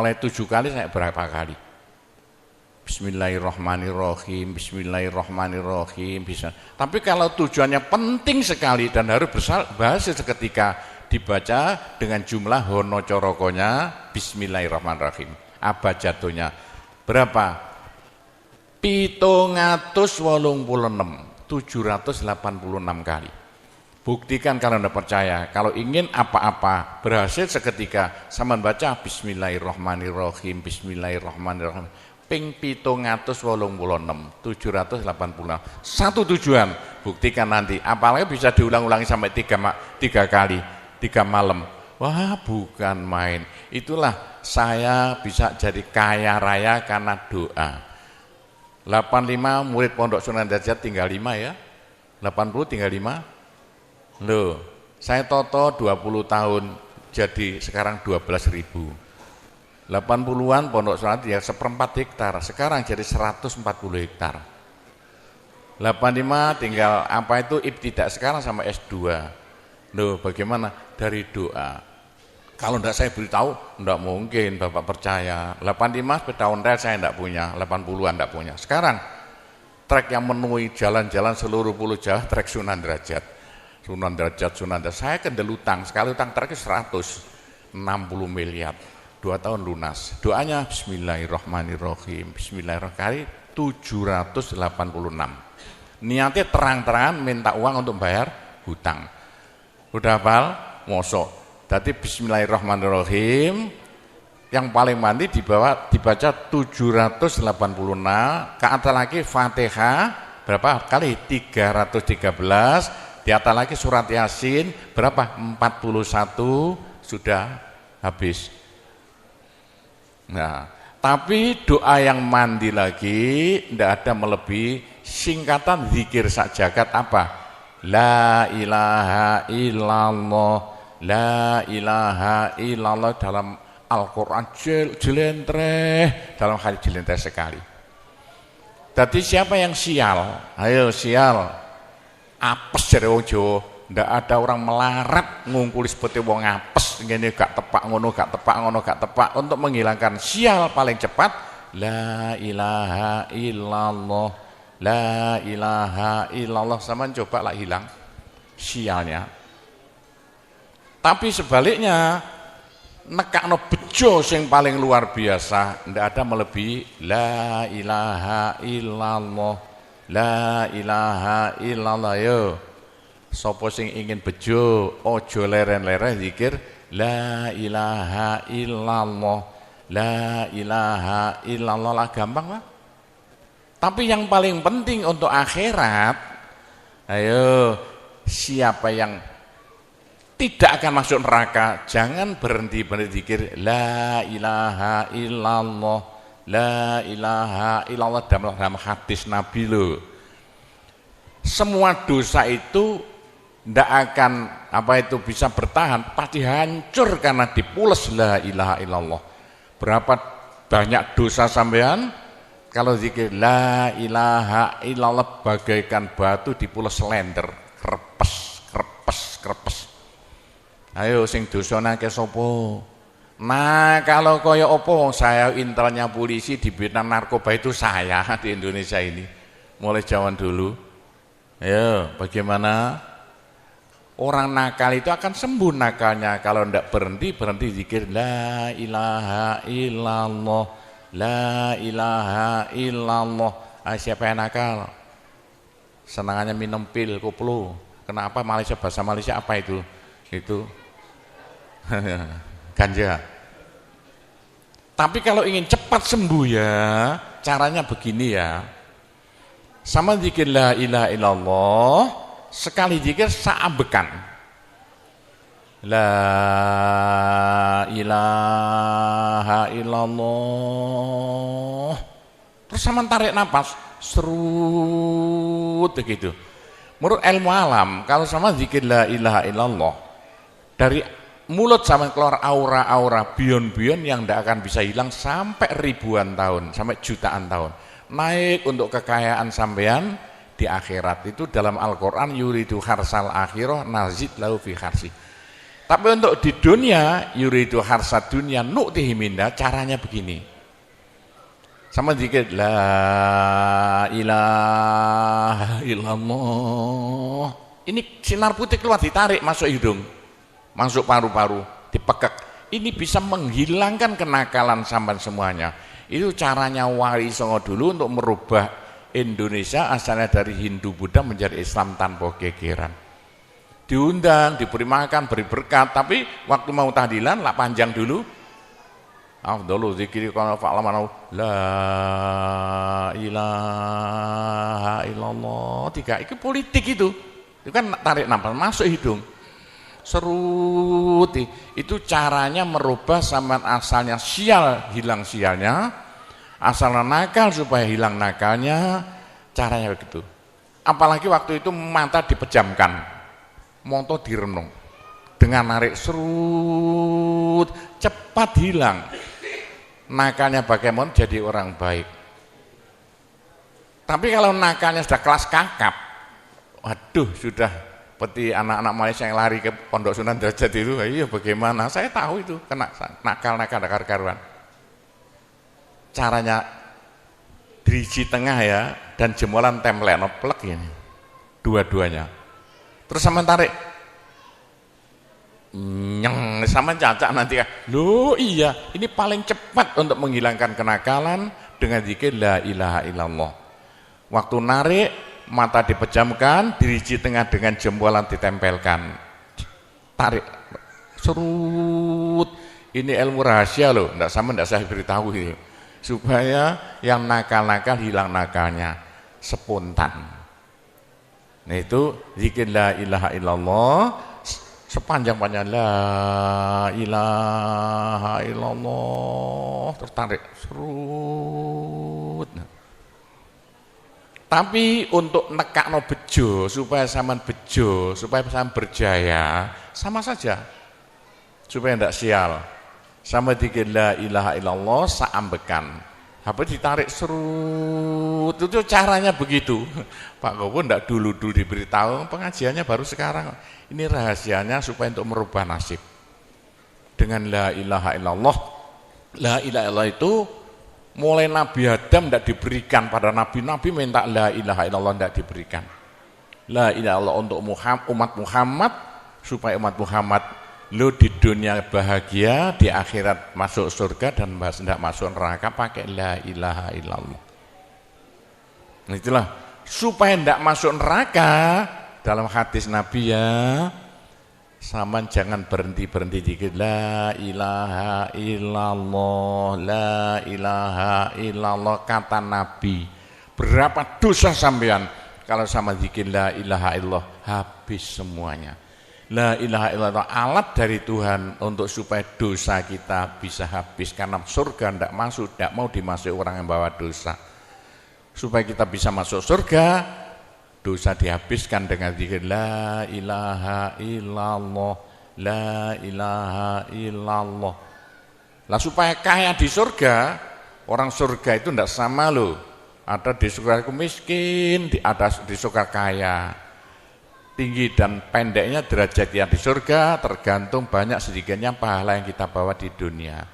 mulai 7 kali saya berapa kali? Bismillahirrahmanirrahim, Bismillahirrahmanirrahim bisa. Tapi kalau tujuannya penting sekali dan harus berhasil seketika, dibaca dengan jumlah hono corokonya Bismillahirrahmanirrahim. Apa jatuhnya? Berapa? 786 kali. Buktikan kalau Anda percaya. Kalau ingin apa-apa berhasil seketika, sama baca Bismillahirrahmanirrahim, Bismillahirrahmanirrahim. Ping 786. Satu tujuan, buktikan nanti. Apalagi bisa diulang-ulangi sampai 3 kali, 3 malam. Wah, bukan main. Itulah saya bisa jadi kaya raya karena doa. 85 murid Pondok Sunan Derajat tinggal 5 ya. 80 tinggal 5. Loh, saya toto 20 tahun jadi sekarang 12.000. 80-an Pondok Sunan ya 1/4 hektar, sekarang jadi 140 hektar. 85 tinggal apa itu ibtidak sekarang sama S2. Loh, bagaimana? Dari doa. Kalau enggak saya beritahu, enggak mungkin Bapak percaya. 85 sepeda ontel saya enggak punya, 80-an enggak punya. Sekarang trek yang memenuhi jalan-jalan seluruh pulau Jawa, trek Sunan Derajat. Sunan Derajat. Saya kendel utang, sekali utang treknya 160 miliar. 2 tahun lunas. Doanya Bismillahirrahmanirrahim. Bismillahirrahmanirrahim 786. Niatnya terang-terangan minta uang untuk bayar hutang. Udah hafal? Mosok. Jadi Bismillahirrahmanirrahim yang paling mandi dibaca 786, ke atas lagi Fatihah berapa kali? 313, di atas lagi surat Yasin berapa? 41, sudah habis. Nah, tapi doa yang mandi lagi tidak ada melebihi singkatan zikir sak jagat apa? La ilaha illallah. La ilaha illallah dalam Al-Quran jelentreh, dalam hadis jelentreh sekali. Jadi siapa yang sial? Ayo sial. Apes dari wong Jawa. Ndak ada orang melarat ngungkuli seperti wong apes. Ngene gak tepak ngono, gak tepak ngono, gak tepak. Untuk menghilangkan sial paling cepat, la ilaha illallah. La ilaha illallah. Sama coba lah hilang sialnya. Tapi sebaliknya nekakno bejo sing paling luar biasa, ndak ada melebihi la ilaha illallah. La ilaha illallah. Yo sapa sing ingin bejo ojo leren-leren zikir la ilaha illallah. La ilaha illallah lah, gampang lah. Tapi yang paling penting untuk akhirat, ayo siapa yang tidak akan masuk neraka, jangan berhenti zikir la ilaha illallah. La ilaha illallah dalam hadis Nabi loh. Semua dosa itu tidak akan bisa bertahan, pasti hancur karena dipules la ilaha illallah. Berapa banyak dosa sampean kalau zikir la ilaha illallah bagaikan batu dipules slender, krepes. Ayo sing dosane akeh sapa? Nah, kalau kaya apa saya intelnya polisi di bidang narkoba itu saya di Indonesia ini. Mulai zaman dulu. Ayo, bagaimana? Orang nakal itu akan sembuh nakalnya kalau ndak berhenti zikir la ilaha illallah. La ilaha illallah. Siapa yang nakal? Senangannya minum pil koplo. Kenapa Malaysia, bahasa Malaysia apa itu? Itu ganja. Tapi kalau ingin cepat sembuh ya, caranya begini ya. Sama zikir la ilaha illallah, sekali zikir saambekan. La ilaha illallah. Terus sama tarik nafas, serut begitu. Menurut ilmu alam, kalau sama zikir la ilaha illallah, dari mulut sama keluar aura-aura bion-bion yang tidak akan bisa hilang sampai ribuan tahun, sampai jutaan tahun. Naik untuk kekayaan sampean di akhirat. Itu dalam Al-Quran, yuridu harsal akhirah nazid lahu fi harsi. Tapi untuk di dunia, yuridu harsa dunia nu'tihi minha, caranya begini. Sama dikit, la ilaha illallah. Ini sinar putih keluar, ditarik masuk hidung, masuk paru-paru, dipekek. Ini bisa menghilangkan kenakalan sampan semuanya. Itu caranya Wali Songo dulu untuk merubah Indonesia asalnya dari Hindu Buddha menjadi Islam tanpa gegeran. Diundang, diberi makan, beri berkat, tapi waktu mau tahlilan lah panjang dulu. Afdalu dzikri kana fa'laman la ilaha illallah. Tiga itu politik itu. Itu kan tarik nafas masuk hidung. Serut. Itu caranya merubah sampean asalnya sial hilang sialnya, asalnya nakal supaya hilang nakalnya, caranya begitu. Apalagi waktu itu mata dipejamkan. Monto direnung dengan narik serut cepat hilang nakalnya, bagaimana jadi orang baik. Tapi kalau nakalnya sudah kelas kakap, waduh sudah seperti anak-anak Malaysia yang lari ke Pondok Sunan Derajat itu, iya bagaimana, saya tahu itu kena nakal-nakal karuan. Caranya driji tengah ya, dan jemuran template plek ini dua-duanya. Terus sama tarik, nyeng sama cacak nanti kan, loh iya ini paling cepat untuk menghilangkan kenakalan dengan zikir la ilaha illallah. Waktu narik mata dipejamkan, diriji tengah dengan jempolan ditempelkan, tarik, serut. Ini ilmu rahasia loh, enggak saya beritahu itu, supaya yang nakal-nakal hilang nakalnya spontan. Nah itu zikir la ilaha illallah sepanjang-panjang la ilaha illallah, tertarik serut. Tapi untuk nekakno bejo supaya sampean bejo, supaya sampean berjaya, sama saja. Supaya ndak sial. Sama zikir la ilaha illallah saambekan. Apa ditarik serut, itu caranya begitu. Pak Gowo ndak dulu diberitahu, pengajiannya baru sekarang. Ini rahasianya supaya untuk merubah nasib. Dengan la ilaha illallah. La ilaha illallah itu mulai Nabi Adam ndak diberikan pada nabi-nabi, minta la ilaha illallah ndak diberikan. La ilaha illallah untuk umat Muhammad, supaya umat Muhammad lu di dunia bahagia, di akhirat masuk surga dan tidak masuk neraka, pakai la ilaha illallah. Nah, itulah supaya tidak masuk neraka. Dalam hadis Nabi ya, sama jangan berhenti dikit la ilaha illallah, la ilaha illallah, kata Nabi. Berapa dosa sampean kalau sama zikir la ilaha illallah, habis semuanya. La ilaha illallah alat dari Tuhan untuk supaya dosa kita bisa habis, karena surga tidak masuk, tidak mau dimasuki orang yang bawa dosa. Supaya kita bisa masuk surga, dosa dihabiskan dengan zikir la ilaha illallah, la ilaha illallah. Lah supaya kaya di surga, orang surga itu tidak sama loh. Ada di surga miskin, ada di surga kaya. Tinggi dan pendeknya derajat yang di surga tergantung banyak sedikitnya pahala yang kita bawa di dunia.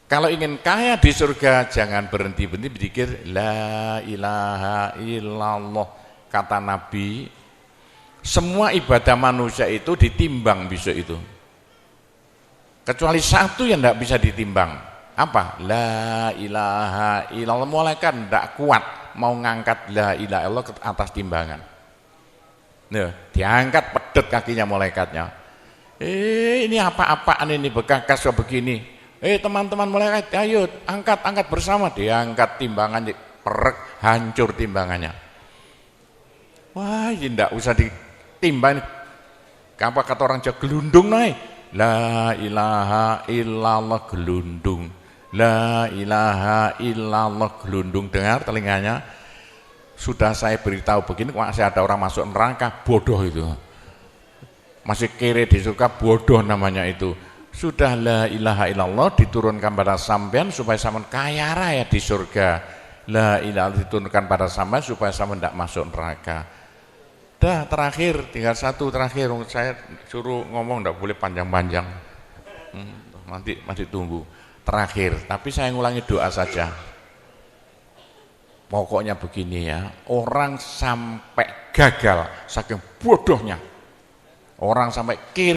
Kalau ingin kaya di surga, jangan berhenti berzikir la ilaha illallah. Kata Nabi, semua ibadah manusia itu ditimbang besok itu, kecuali satu yang tidak bisa ditimbang. Apa? La ilaha illallah. Malaikat tidak kuat mau ngangkat la ilaha illallah ke atas timbangan. Nah, diangkat pedet kakinya malaikatnya. Ini apa-apaan ini, bekas begini. Teman-teman malaikat, ayo angkat bersama. Diangkat timbangannya, perek, hancur timbangannya. Wah, ini tidak usah ditimbang. Apa kata orang Jawa, gelundung naik. La ilaha illallah, gelundung. La ilaha illallah, gelundung. Dengar telinganya. Sudah saya beritahu begini, masih ada orang masuk neraka, bodoh itu. Masih kere di surga, bodoh namanya itu. Sudah la ilaha illallah diturunkan pada sampean supaya sampean kaya raya di surga. La ilaha diturunkan pada sampean supaya sampean tidak masuk neraka. Dah terakhir, tinggal satu terakhir. Saya suruh ngomong enggak boleh panjang-panjang. Nanti tunggu. Terakhir, tapi saya ngulangi doa saja. Pokoknya begini ya, orang sampai gagal saking bodohnya. Orang sampai kiri